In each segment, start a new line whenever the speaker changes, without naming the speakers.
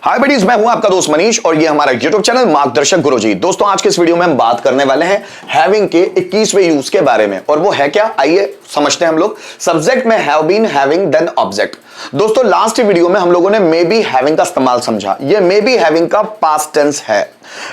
हाय buddies, मैं हूं आपका दोस्त मनीष और ये हमारा यूट्यूब चैनल मार्गदर्शक गुरुजी। दोस्तों, आज के इस वीडियो में हम बात करने वाले हैं हैविंग के 21वें यूज के बारे में। और वो है क्या, आइए समझते हैं हम लोग। सब्जेक्ट में have been, having, then object. दोस्तों, लास्ट वीडियो में हम लोगों ने मे बी हैविंग का इस्तेमाल समझा। ये मे बी हैविंग का पास्ट टेंस है,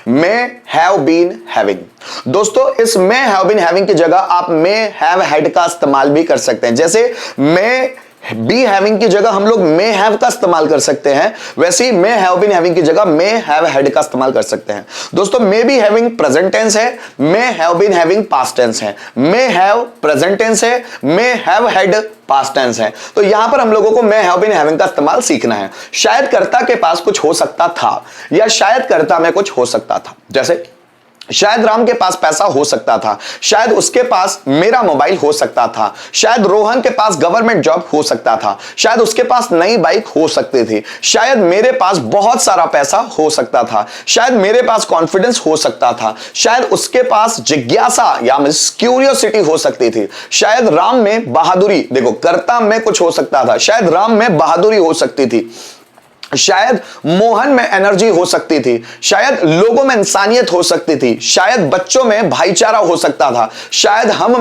मे हैव बीन हैविंग। दोस्तों, इस मे हैव बीन हैविंग की जगह आप मे हैव हैड का इस्तेमाल भी कर सकते हैं। जैसे मे बी हैविंग की जगह हम लोग मे हैव का इस्तेमाल कर सकते हैं, वैसे ही मे हैव बीन हैविंग की जगह मे हैव हैड का इस्तेमाल कर सकते हैं। दोस्तों, may be having present tense है, may have been having past tense है। मे हैव प्रेजेंट टेंस है, may have had past tense है। तो यहां पर हम लोगों को मे हैव बीन हैविंग का इस्तेमाल सीखना है। शायद कर्ता के पास कुछ हो सकता था, या शायद कर्ता में कुछ हो सकता था। जैसे शायद राम के पास पैसा हो सकता था, शायद उसके पास मेरा मोबाइल हो सकता था, शायद रोहन के पास गवर्नमेंट जॉब हो सकता था, शायद उसके पास नई बाइक हो सकती थी, शायद मेरे पास बहुत सारा पैसा हो सकता था, शायद मेरे पास कॉन्फिडेंस हो सकता था, शायद उसके पास जिज्ञासा या क्यूरियोसिटी हो सकती थी, शायद राम में बहादुरी, देखो कर्ता में कुछ हो सकता था, शायद राम में बहादुरी हो सकती थी, शायद मोहन में एनर्जी हो सकती थी, शायद लोगों में इंसानियत हो सकती थी, शायद बच्चों में भाईचारा हो सकता था, शायद हम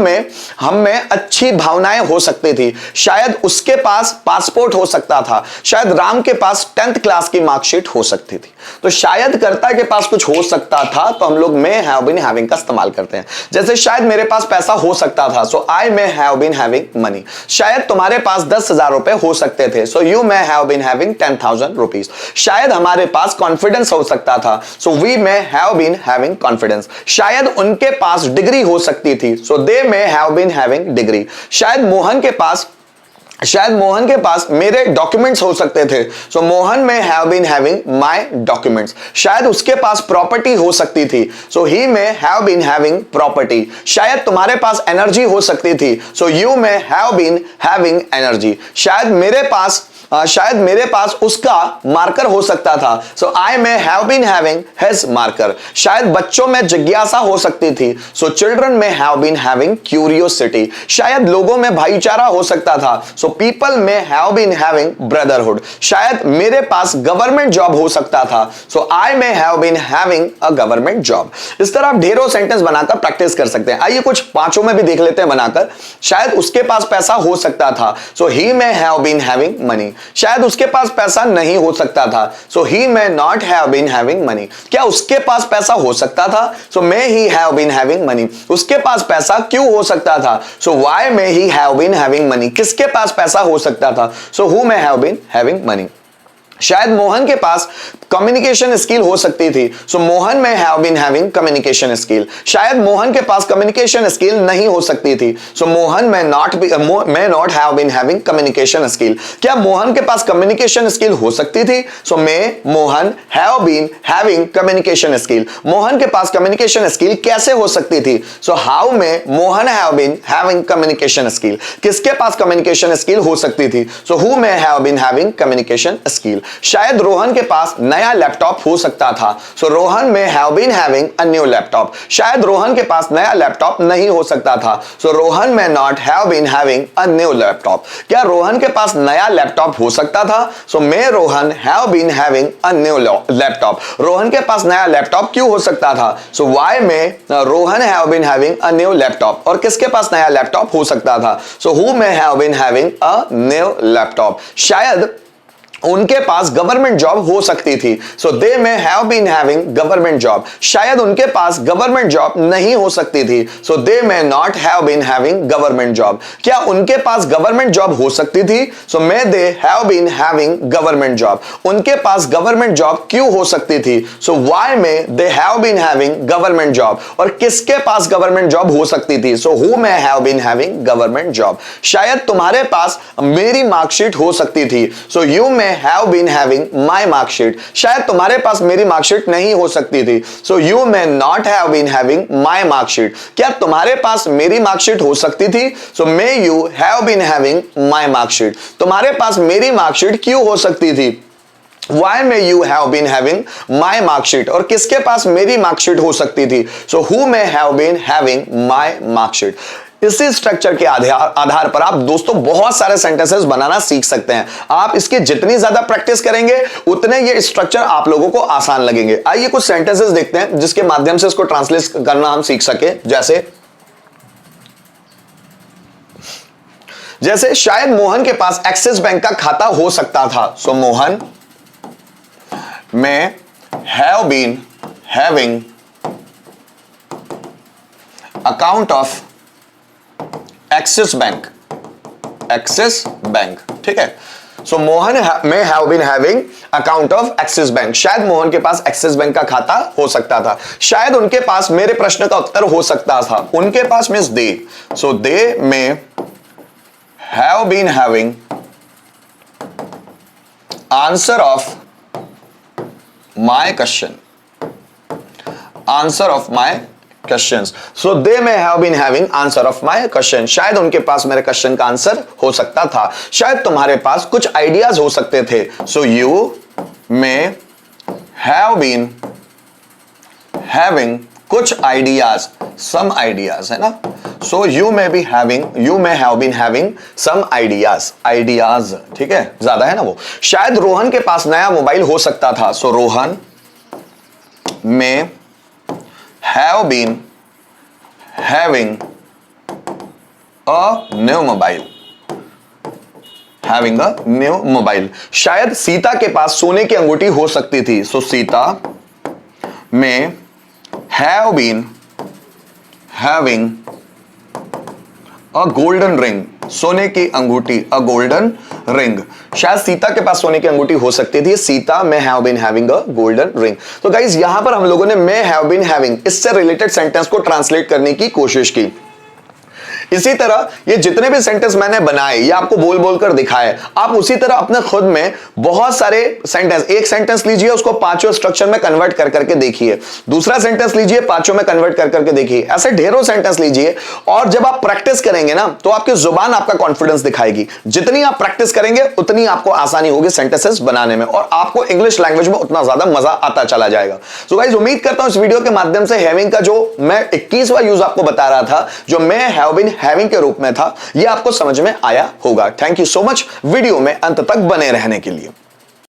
में अच्छी भावनाएं हो सकती थी, शायद उसके पास पासपोर्ट हो सकता था, शायद राम के पास 10th क्लास की मार्कशीट हो सकती थी। तो शायद कर्ता के पास कुछ हो सकता था, तो हम लोग मे हैव बीन हैविंग का इस्तेमाल करते हैं। जैसे शायद मेरे पास पैसा हो सकता था, so I may have been having money. शायद तुम्हारे पास 10,000 रुपए हो सकते थे, so you may have been having 10,000 rupees. शायद हमारे पास कॉन्फिडेंस हो सकता था, so we may have been having confidence. शायद उनके पास डिग्री हो सकती थी, so they may have been having degree. शायद मोहन के पास मेरे डॉक्यूमेंट्स हो सकते थे, so Mohan may have been having my documents. शायद उसके पास प्रॉपर्टी हो सकती थी, सो ही में हैव बीन हैविंग प्रॉपर्टी। शायद तुम्हारे पास एनर्जी हो सकती थी, so you may have been having energy. शायद मेरे पास उसका मार्कर हो सकता था, so I may have been having his marker. शायद बच्चों में जिज्ञासा हो सकती थी, so children may have been having curiosity. शायद लोगों में भाईचारा हो सकता था, so people may have been having brotherhood. शायद मेरे पास गवर्नमेंट जॉब हो सकता था, so I may have been having a government job. इस तरह आप ढेरों सेंटेंस बनाकर प्रैक्टिस कर सकते हैं। आइए कुछ पांचों में भी देख लेते हैं बनाकर। शायद उसके पास पैसा हो सकता था, so he may have been having money. शायद उसके पास पैसा नहीं हो सकता था, so he may not have been having money. क्या उसके पास पैसा हो सकता था, so may he have been having money. उसके पास पैसा क्यों हो सकता था, so why may he have been having money. किसके पास पैसा हो सकता था, so who may have been having money. शायद मोहन के पास कम्युनिकेशन स्किल हो सकती थी, so Mohan may have been having communication skill. शायद मोहन के पास कम्युनिकेशन स्किल नहीं हो सकती थी, so Mohan may not have been having communication skill. क्या मोहन के पास कम्युनिकेशन स्किल हो सकती थी, so may Mohan have been having communication skill. Mohan के पास कम्युनिकेशन स्किल कैसे हो सकती थी, so how may Mohan have been having communication skill. किसके पास कम्युनिकेशन स्किल हो सकती थी, so who may have been having communication skill. शायद रोहन के पास नया लैपटॉप हो सकता था, so Rohan may have been having a new laptop. शायद रोहन के पास नया लैपटॉप नहीं हो सकता था, so Rohan may not have been having a new laptop. क्या रोहन के पास नया लैपटॉप हो सकता था, so may Rohan have been having a new laptop. Rohan के पास नया लैपटॉप क्यों हो सकता था, so why may Rohan have been having a new laptop. और किसके पास नया लैपटॉप हो सकता था, so who may have been having a new laptop. शायद उनके पास गवर्नमेंट जॉब हो सकती थी, so they may have been having government job. शायद उनके पास गवर्नमेंट जॉब नहीं हो सकती थी, so they may not have been having government job. क्या उनके पास गवर्नमेंट जॉब हो सकती थी, so may they have been having government job. उनके पास गवर्नमेंट जॉब क्यों हो सकती थी, so why may they have been having government job. और किसके पास गवर्नमेंट जॉब हो सकती थी, so who may have been having government job. शायद तुम्हारे पास मेरी मार्कशीट हो सकती थी, so you may have been having my mark sheet। शायद तुम्हारे पास मेरी मार्कशीट नहीं हो सकती थी, so you may not have been having my mark sheet। क्या तुम्हारे पास मेरी मार्कशीट हो सकती थी, so may you have been having my mark sheet। तुम्हारे पास मेरी मार्कशीट क्यों हो सकती थी, Why may you have been having my mark sheet। और किसके पास मेरी मार्कशीट हो सकती थी, so who may have been having my mark sheet। इसी स्ट्रक्चर के आधार पर आप दोस्तों बहुत सारे सेंटेंसेस बनाना सीख सकते हैं। आप इसकी जितनी ज्यादा प्रैक्टिस करेंगे उतने ये स्ट्रक्चर आप लोगों को आसान लगेंगे। आइए कुछ सेंटेंसेस देखते हैं जिसके माध्यम से इसको ट्रांसलेट करना हम सीख सके। जैसे शायद मोहन के पास एक्सिस बैंक का खाता हो सकता था। So Mohan may have been having account of Axis bank, Axis bank, ठीक है। So Mohan may have been having account of Axis bank, शायद मोहन के पास एक्सिस बैंक का खाता हो सकता था। शायद उनके पास मेरे प्रश्न का उत्तर हो सकता था। उनके पास मींस दे, सो दे में have been having answer of my question, answer of my questions, so they may have been having answer of my question, शायद उनके पास मेरे क्वेश्चन का आंसर हो सकता था। शायद तुम्हारे पास कुछ आइडियाज हो सकते थे। so you may have been having कुछ आइडियाज, some ideas, है ना। So you may have been having some ideas, ठीक है, ज्यादा है ना वो। शायद रोहन के पास नया मोबाइल हो सकता था। So Rohan may have been having a new mobile, having a new mobile। शायद सीता के पास सोने की अंगूठी हो सकती थी। So Sita may have been having a golden ring, सोने की अंगूठी, a golden ring। शायद सीता के पास सोने की अंगूठी हो सकती थी। Sita may have been having a golden ring। तो गाइस यहां पर हम लोगों ने may have been having इससे रिलेटेड सेंटेंस को ट्रांसलेट करने की कोशिश की। इसी तरह ये जितने भी सेंटेंस मैंने बनाए ये आपको बोल बोल कर दिखाए, आप उसी तरह अपने खुद में बहुत सारे सेंटेंस, एक सेंटेंस लीजिए उसको पांचों स्ट्रक्चर में कन्वर्ट कर करके देखिए, दूसरा सेंटेंस लीजिए पांचों में कन्वर्ट कर करके देखिए, ऐसे ढेरों सेंटेंस लीजिए। और जब आप प्रैक्टिस करेंगे ना तो आपकी जुबान आपका कॉन्फिडेंस दिखाएगी। जितनी आप प्रैक्टिस करेंगे उतनी आपको आसानी होगी सेंटेंसेस बनाने में और आपको इंग्लिश लैंग्वेज में उतना ज्यादा मजा आता चला जाएगा। सो गाइस उम्मीद करता हूं इस वीडियो के माध्यम से हैविंग का जो मैं 21वां यूज आपको बता रहा था, जो मैं हैव बीन हैविंग के रूप में था, यह आपको समझ में आया होगा। Thank you so much video में अंत तक बने रहने के लिए।